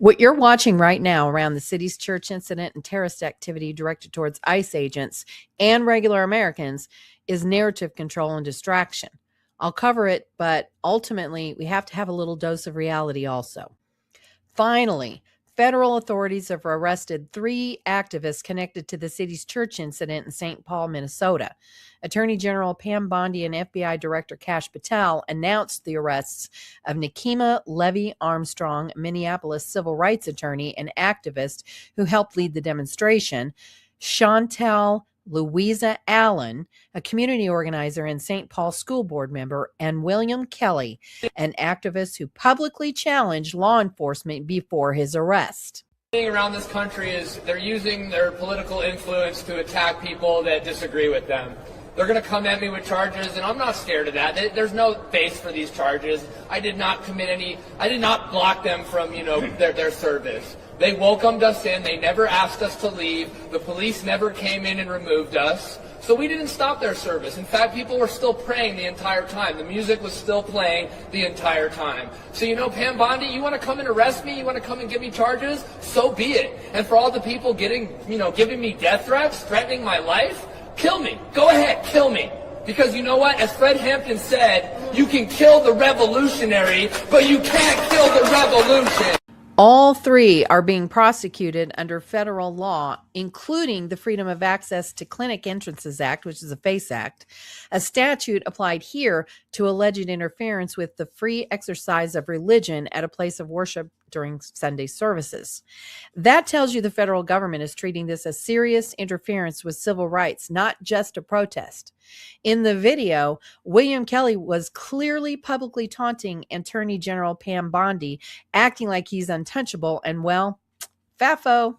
What you're watching right now around the city's church incident and terrorist activity directed towards ICE agents and regular Americans is narrative control and distraction. I'll cover it, but ultimately we have to have a little dose of reality also. Finally, federal authorities have arrested 3 activists connected to the city's church incident in St. Paul, Minnesota. Attorney General Pam Bondi and FBI Director Kash Patel announced the arrests of Nikema Levy Armstrong, Minneapolis civil rights attorney and activist who helped lead the demonstration, Chantel Louisa Allen, a community organizer and St. Paul school board member, and William Kelly, an activist who publicly challenged law enforcement before his arrest. Around this country is they're using their political influence to attack people that disagree with them. They're going to come at me with charges, and I'm not scared of that. There's no base for these charges. I did not block them from, their service. They welcomed us in. They never asked us to leave. The police never came in and removed us. So we didn't stop their service. In fact, people were still praying the entire time. The music was still playing the entire time. So, Pam Bondi, you want to come and arrest me? You want to come and give me charges? So be it. And for all the people giving me death threats, threatening my life, kill me. Go ahead, kill me. Because you know what? As Fred Hampton said, you can kill the revolutionary, but you can't kill the revolution. All 3 are being prosecuted under federal law, including the Freedom of Access to Clinic Entrances Act, which is a FACE Act, a statute applied here to alleged interference with the free exercise of religion at a place of worship during Sunday services. That tells you the federal government is treating this as serious interference with civil rights, not just a protest. In the video, William Kelly was clearly publicly taunting Attorney General Pam Bondi, acting like he's untouchable and, well, FAFO.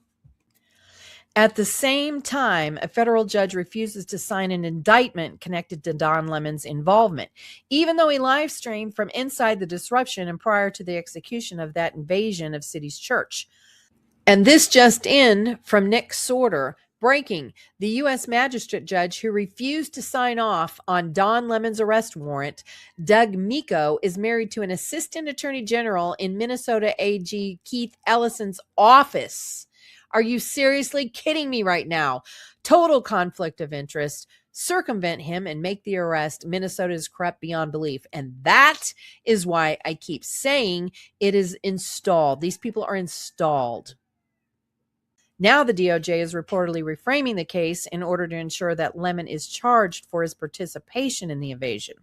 At the same time, a federal judge refuses to sign an indictment connected to Don Lemon's involvement, even though he live streamed from inside the disruption and prior to the execution of that invasion of City's church. And this just in from Nick Sorter. Breaking, the U.S. magistrate judge who refused to sign off on Don Lemon's arrest warrant, Doug Miko, is married to an assistant attorney general in Minnesota AG Keith Ellison's office. Are you seriously kidding me right now? Total conflict of interest. Circumvent him and make the arrest. Minnesota is corrupt beyond belief. And that is why I keep saying it is installed. These people are installed. Now the DOJ is reportedly reframing the case in order to ensure that Lemon is charged for his participation in the invasion.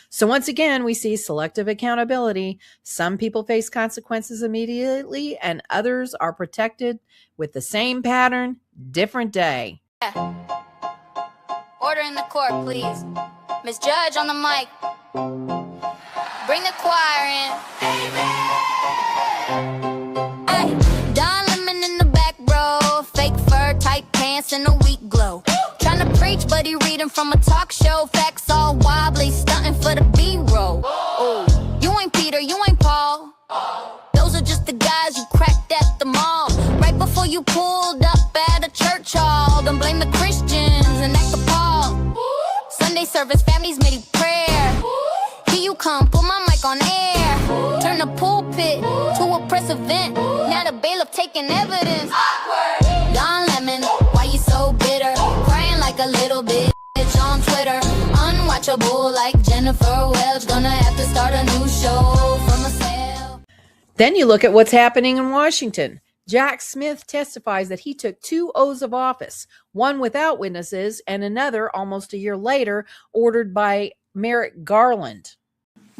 So once again, we see selective accountability. Some people face consequences immediately and others are protected with the same pattern, different day. Order in the court, please. Miss Judge on the mic. Bring the choir in. Hey, Don Lemon in the back row. Fake fur, tight pants, and a weak glow. Trying to preach, but he reading from a talk show. Facts all wobbly, stunting for the B-roll. Oh, you ain't Peter, you ain't Paul. Those are just the guys you cracked at the mall. Right before you pulled up at a church hall. Don't blame the Christians and act appalled. Sunday service, families made prayer. Here you come, put my mic on air. Turn the pulpit to a press event. Now the bailiff taking evidence. Don Lemon, why you so bitter? Crying like a little bitch on Twitter. Unwatchable like Jennifer Welch. Gonna have to start a new show for myself. Then you look at what's happening in Washington. Jack Smith testifies that he took 2 oaths of office, one without witnesses and another almost a year later ordered by Merrick Garland.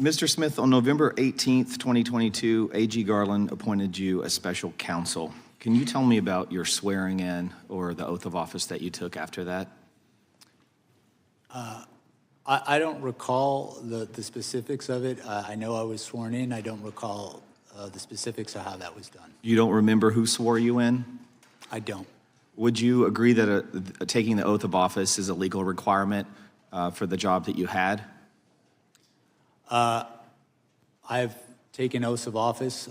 Mr. Smith, on November 18th, 2022, A.G. Garland appointed you as special counsel. Can you tell me about your swearing in or the oath of office that you took after that? I don't recall the specifics of it. I know I was sworn in. I don't recall the specifics of how that was done. You don't remember who swore you in? I don't. Would you agree that taking the oath of office is a legal requirement for the job that you had? I've taken oaths of office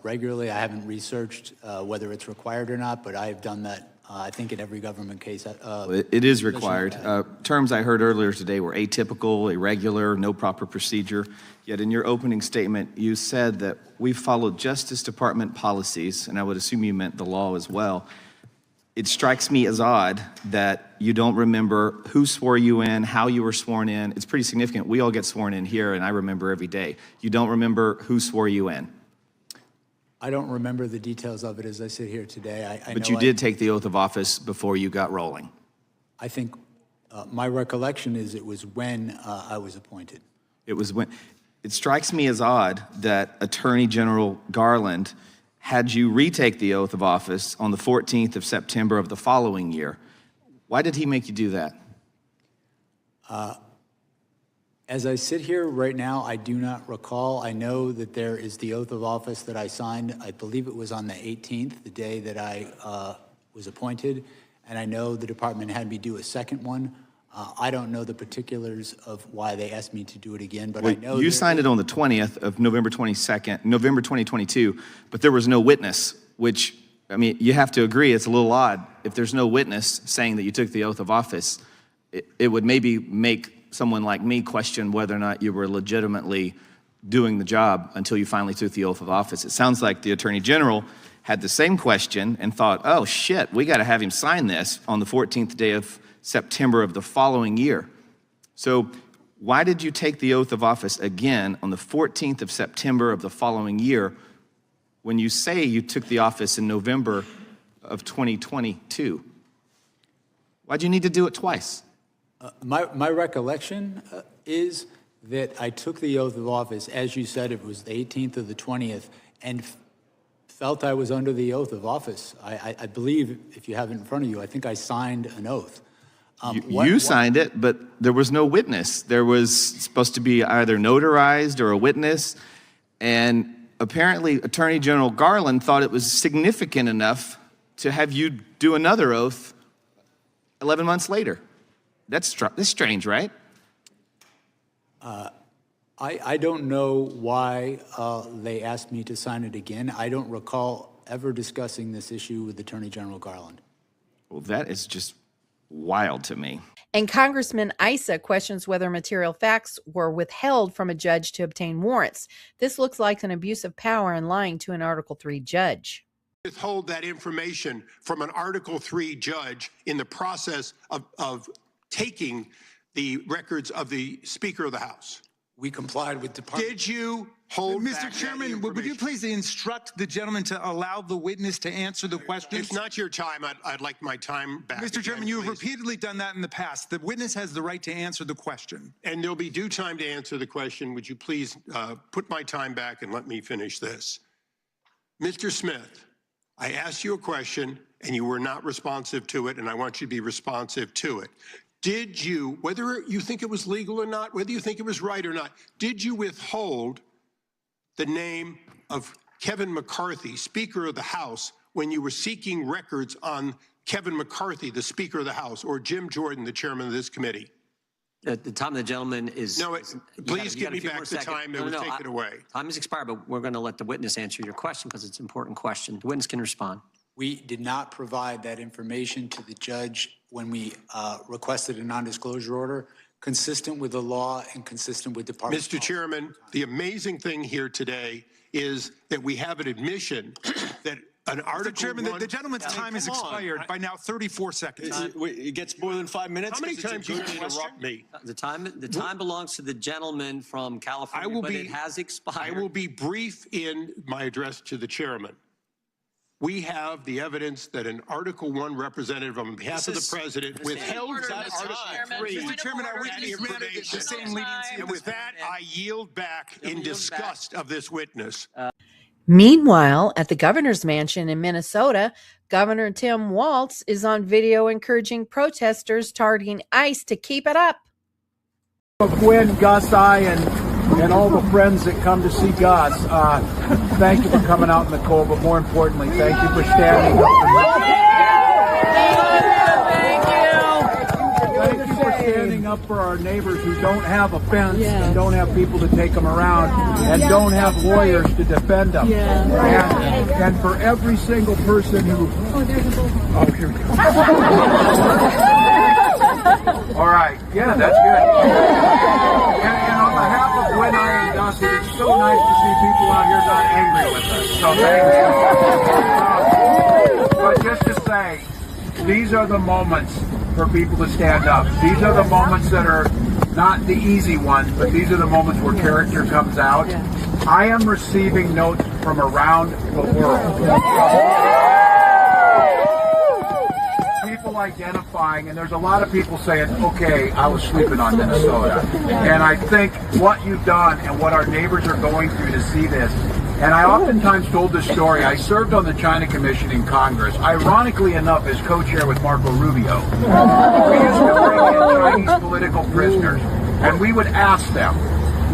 regularly. I haven't researched whether it's required or not, but I've done that I think in every government case. It is required. Terms I heard earlier today were atypical, irregular, no proper procedure. Yet in your opening statement, you said that we followed Justice Department policies, and I would assume you meant the law as well. It strikes me as odd that you don't remember who swore you in, how you were sworn in. It's pretty significant. We all get sworn in here, and I remember every day. You don't remember who swore you in. I don't remember the details of it as I sit here today. But you did take the oath of office before you got rolling. I think my recollection is it was when I was appointed. It was when. It strikes me as odd that Attorney General Garland had you retake the oath of office on the 14th of September of the following year. Why did he make you do that? As I sit here right now, I do not recall. I know that there is the oath of office that I signed. I believe it was on the 18th, the day that I was appointed. And I know the department had me do a second one. I don't know the particulars of why they asked me to do it again, but I know you signed it on the 20th of November 2022, but there was no witness, which, I mean, you have to agree it's a little odd. If there's no witness saying that you took the oath of office, it would maybe make someone like me question whether or not you were legitimately doing the job until you finally took the oath of office. It sounds like the Attorney General had the same question and thought, oh shit, we got to have him sign this on the 14th day of September of the following year. So why did you take the oath of office again on the 14th of September of the following year when you say you took the office in November of 2022? Why'd you need to do it twice? My recollection is that I took the oath of office, as you said, it was the 18th or the 20th, and felt I was under the oath of office. I believe, if you have it in front of you, I think I signed an oath. You signed it, but there was no witness. There was supposed to be either notarized or a witness, and apparently Attorney General Garland thought it was significant enough to have you do another oath 11 months later. That's strange, right? I don't know why they asked me to sign it again. I don't recall ever discussing this issue with Attorney General Garland. Well, that is just wild to me. And Congressman Issa questions whether material facts were withheld from a judge to obtain warrants. This looks like an abuse of power and lying to an Article III judge. Withhold that information from an Article III judge in the process of taking the records of the Speaker of the House. We complied with department. Did you hold Mr. Chairman, would you please instruct the gentleman to allow the witness to answer the questions? It's not your time. I'd like my time back. Mr. Chairman, you have repeatedly done that in the past. The witness has the right to answer the question. And there'll be due time to answer the question. Would you please put my time back and let me finish this? Mr. Smith, I asked you a question and you were not responsive to it, and I want you to be responsive to it. Did you, whether you think it was legal or not, whether you think it was right or not, did you withhold the name of Kevin McCarthy, Speaker of the House, when you were seeking records on Kevin McCarthy, the Speaker of the House, or Jim Jordan, the chairman of this committee? The time of the gentleman is... No, please give me back the time that was taken away. Time has expired, but we're going to let the witness answer your question because it's an important question. The witness can respond. We did not provide that information to the judge when we requested a non-disclosure order, consistent with the law and consistent with department Mr. Chairman, the amazing thing here today is that we have an admission that an Article Mr. Chairman, the gentleman's time has expired by now 34 seconds. It gets more than 5 minutes. How many times you interrupt me? The time belongs to the gentleman from California, but it has expired. I will be brief in my address to the chairman. We have the evidence that an Article I representative on behalf of the president withheld that Article III. Mr. Chairman, our witness granted the same leniency. And with that, I yield back in disgust of this witness. Meanwhile, at the governor's mansion in Minnesota, Governor Tim Walz is on video encouraging protesters targeting ICE to keep it up. Gwen, Gus, I, and all the friends that come to see Gus, thank you for coming out in the cold, but more importantly, thank you for standing up for me. Thank you for standing up for our neighbors who don't have a fence and don't have people to take them around and don't have lawyers to defend them. And for every single person who... Oh, here we go. All right. Yeah, that's good. And on behalf of Gwen, I and Dustin, it's so nice to see people out here not angry with us. So thank you. But just to say, these are the moments for people to stand up. These are the moments that are not the easy ones, but these are the moments where character comes out. I am receiving notes from around the world. People identifying, and there's a lot of people saying, okay, I was sleeping on Minnesota. And I think what you've done and what our neighbors are going through to see this, and I oftentimes told this story. I served on the China Commission in Congress, ironically enough, as co-chair with Marco Rubio. We used to bring in Chinese political prisoners, and we would ask them,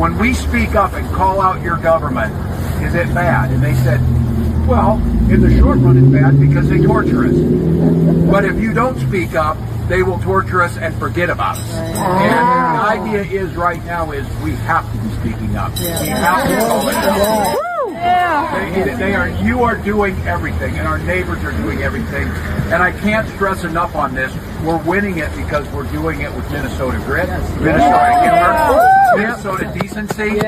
when we speak up and call out your government, is it bad? And they said, well, in the short run it's bad because they torture us. But if you don't speak up, they will torture us and forget about us. And the idea is right now is we have to be speaking up. We have to call it out. You are doing everything, and our neighbors are doing everything. And I can't stress enough on this. We're winning it because we're doing it with Minnesota grit, Minnesota humor, Minnesota decency.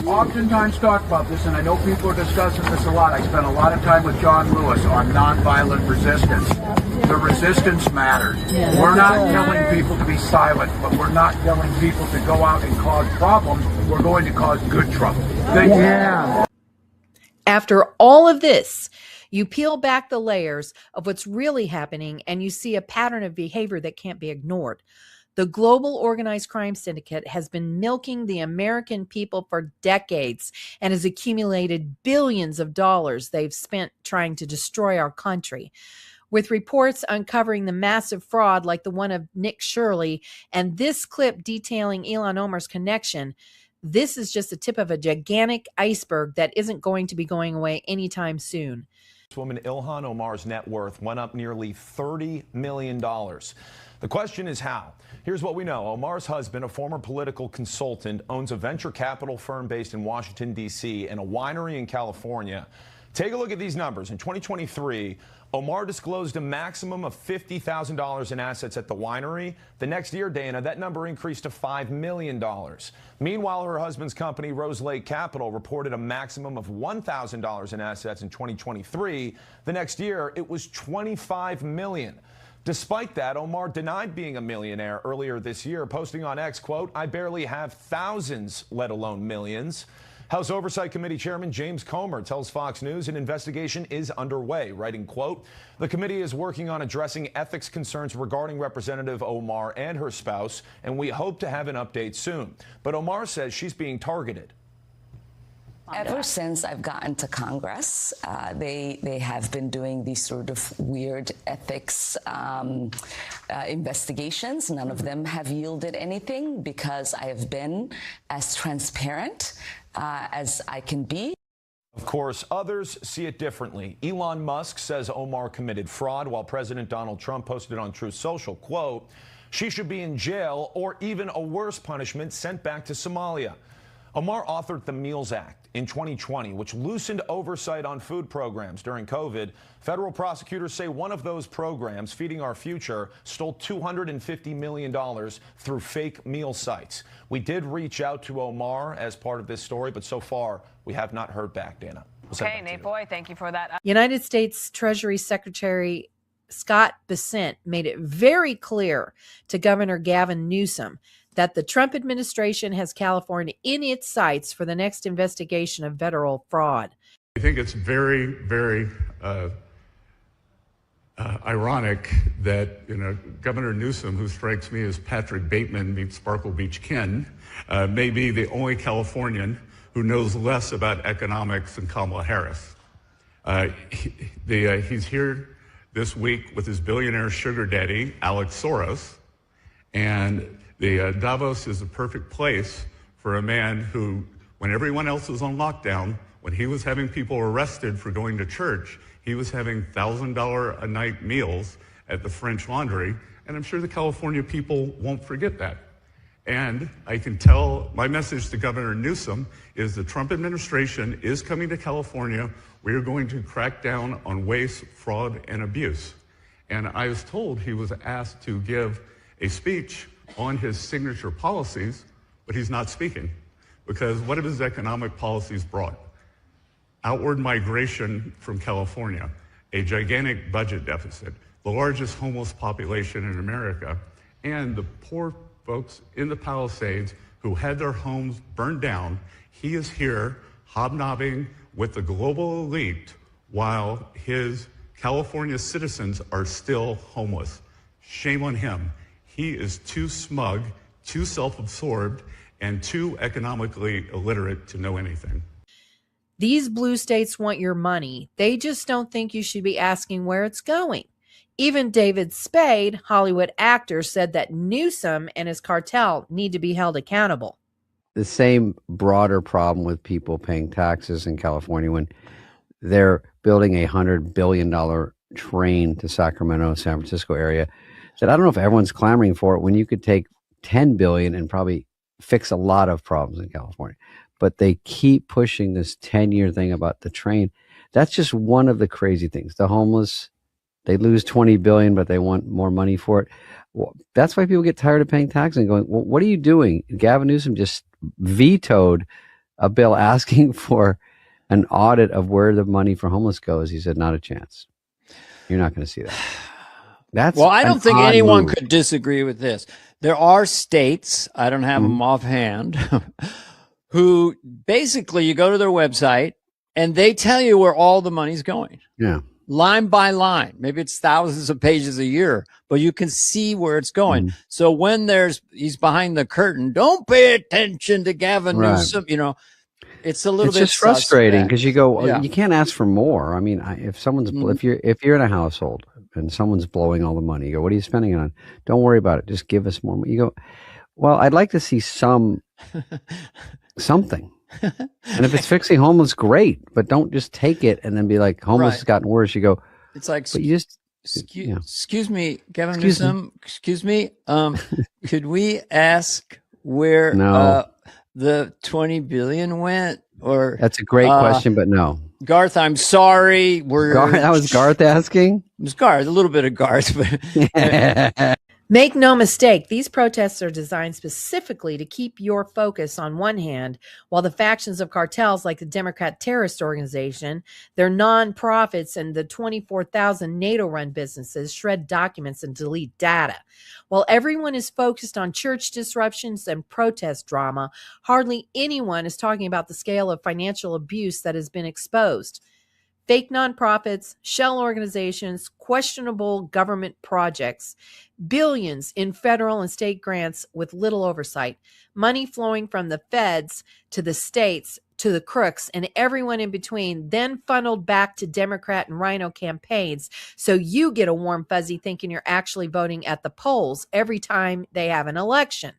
Oftentimes talk about this, and I know people are discussing this a lot. I spent a lot of time with John Lewis on nonviolent resistance. The resistance matters. We're not telling people to be silent, but we're not telling people to go out and cause problems. We're going to cause good trouble. Thank you. After all of this, you peel back the layers of what's really happening, and you see a pattern of behavior that can't be ignored. The global organized crime syndicate has been milking the American people for decades and has accumulated billions of dollars they've spent trying to destroy our country. With reports uncovering the massive fraud like the one of Nick Shirley and this clip detailing Ilhan Omar's connection, this is just the tip of a gigantic iceberg that isn't going to be going away anytime soon. Woman Ilhan Omar's net worth went up nearly $30 million. The question is how? Here's what we know. Omar's husband, a former political consultant, owns a venture capital firm based in Washington, D.C. and a winery in California. Take a look at these numbers. In 2023, Omar disclosed a maximum of $50,000 in assets at the winery. The next year, Dana, that number increased to $5 million. Meanwhile, her husband's company, Rose Lake Capital, reported a maximum of $1,000 in assets in 2023. The next year, it was $25 million. Despite that, Omar denied being a millionaire earlier this year, posting on X, quote, "I barely have thousands, let alone millions." House Oversight Committee Chairman James Comer tells Fox News an investigation is underway, writing, quote, "The committee is working on addressing ethics concerns regarding Representative Omar and her spouse, and we hope to have an update soon." But Omar says she's being targeted. Ever since I've gotten to Congress, they have been doing these sort of weird ethics investigations. None of them have yielded anything because I have been as transparent as I can be. Of course, others see it differently. Elon Musk says Omar committed fraud, while President Donald Trump posted on Truth Social, quote, "She should be in jail or even a worse punishment, sent back to Somalia." Omar authored the Meals Act in 2020, which loosened oversight on food programs during COVID. Federal prosecutors say one of those programs, Feeding Our Future, stole $250 million through fake meal sites. We did reach out to Omar as part of this story, but so far we have not heard back, Dana. Okay, Nate Boy, thank you for that. United States Treasury Secretary Scott Bessent made it very clear to Governor Gavin Newsom that the Trump administration has California in its sights for the next investigation of federal fraud. I think it's very, very ironic that Governor Newsom, who strikes me as Patrick Bateman meets Sparkle Beach Ken, may be the only Californian who knows less about economics than Kamala Harris. He's here this week with his billionaire sugar daddy, Alex Soros, and Davos is the perfect place for a man who, when everyone else was on lockdown, when he was having people arrested for going to church, he was having $1,000 a night meals at the French Laundry, And I'm sure the California people won't forget that. And I can tell my message to Governor Newsom is the Trump administration is coming to California. We are going to crack down on waste, fraud, and abuse. And I was told he was asked to give a speech on his signature policies, but he's not speaking because what have his economic policies brought? Outward migration from California, a gigantic budget deficit, the largest homeless population in America, and the poor folks in the Palisades who had their homes burned down. He is here hobnobbing with the global elite while his California citizens are still homeless. Shame on him. He is too smug, too self-absorbed, and too economically illiterate to know anything. These blue states want your money. They just don't think you should be asking where it's going. Even David Spade, Hollywood actor, said that Newsom and his cartel need to be held accountable. The same broader problem with people paying taxes in California when they're building a $100 billion train to Sacramento, San Francisco area, that I don't know if everyone's clamoring for it when you could take $10 billion and probably fix a lot of problems in California. But they keep pushing this 10-year thing about the train. That's just one of the crazy things. The homeless, they lose $20 billion, but they want more money for it. Well, that's why people get tired of paying taxes and going, well, what are you doing? Gavin Newsom just vetoed a bill asking for an audit of where the money for homeless goes. He said, not a chance. You're not going to see that. That's well, I don't think odd anyone move. could disagree with this. There are states, I don't have them offhand, who basically you go to their website and they tell you where all the money's going. Yeah. Line by line. Maybe it's thousands of pages a year, but you can see where it's going. So when he's behind the curtain, don't pay attention to Gavin Newsom, it's a little it's bit just frustrating suspect. because you go, Yeah. you can't ask for more. I mean, if someone's if you're in a household and someone's blowing all the money, you go, what are you spending it on? Don't worry about it. Just give us more money. You go, well, I'd like to see something. And if it's fixing homeless, great, but don't just take it and then be like, homeless has gotten worse. You go, it's like, but you just excuse me, Gavin Excuse Newsom, excuse me. Could we ask where the 20 billion went? Or that's a great question, but no. Garth, I'm sorry. That was Garth asking? It was Garth, a little bit of Garth. But Make no mistake, these protests are designed specifically to keep your focus on one hand, while the factions of cartels like the Democrat terrorist organization, their nonprofits, and the 24,000 NATO-run businesses shred documents and delete data. While everyone is focused on church disruptions and protest drama, hardly anyone is talking about the scale of financial abuse that has been exposed. Fake nonprofits, shell organizations, questionable government projects, billions in federal and state grants with little oversight, money flowing from the feds to the states to the crooks and everyone in between, then funneled back to Democrat and Rhino campaigns. So you get a warm fuzzy thinking you're actually voting at the polls every time they have an election.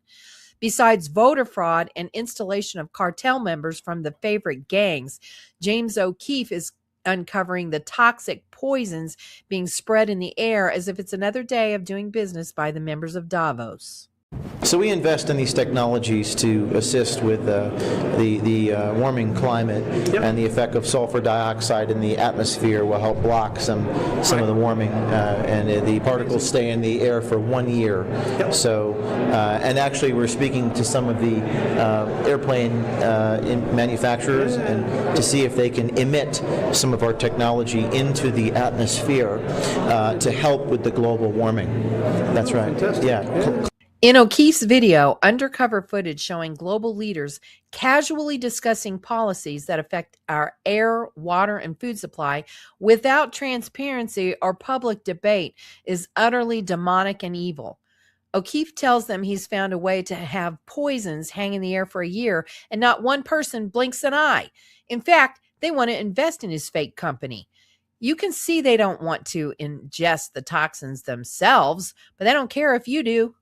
Besides voter fraud and installation of cartel members from the favorite gangs, James O'Keefe is uncovering the toxic poisons being spread in the air as if it's another day of doing business by the members of Davos. So we invest in these technologies to assist with the warming climate, and the effect of sulfur dioxide in the atmosphere will help block some of the warming, and the particles stay in the air for 1 year. So, and actually we're speaking to some of the airplane manufacturers and to see if they can emit some of our technology into the atmosphere to help with the global warming. That's right. Fantastic. Yeah. In O'Keefe's video, undercover footage showing global leaders casually discussing policies that affect our air, water, and food supply without transparency or public debate is utterly demonic and evil. O'Keefe tells them he's found a way to have poisons hang in the air for a year and not one person blinks an eye. In fact, they want to invest in his fake company. You can see they don't want to ingest the toxins themselves, but they don't care if you do.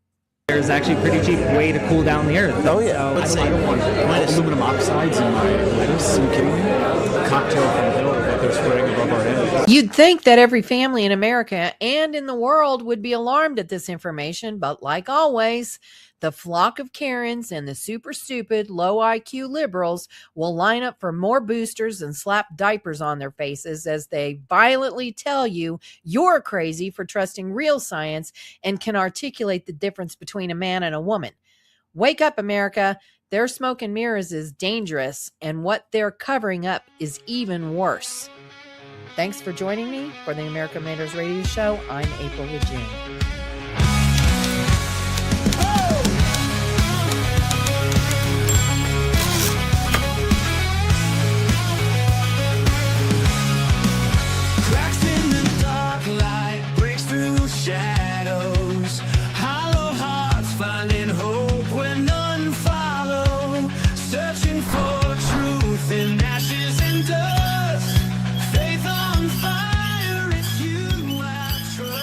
There's actually a pretty cheap way to cool down the air. Oh yeah. So I don't want aluminum oxides in my lettuce. Are you kidding me? A cocktail from hell. that they're spreading above our heads. You'd think that every family in America and in the world would be alarmed at this information, but like always, the flock of Karens and the super stupid, low IQ liberals will line up for more boosters and slap diapers on their faces as they violently tell you you're crazy for trusting real science and can articulate the difference between a man and a woman. Wake up, America. Their smoke and mirrors is dangerous, and what they're covering up is even worse. Thanks for joining me for the America Matters Radio Show. I'm April Legend.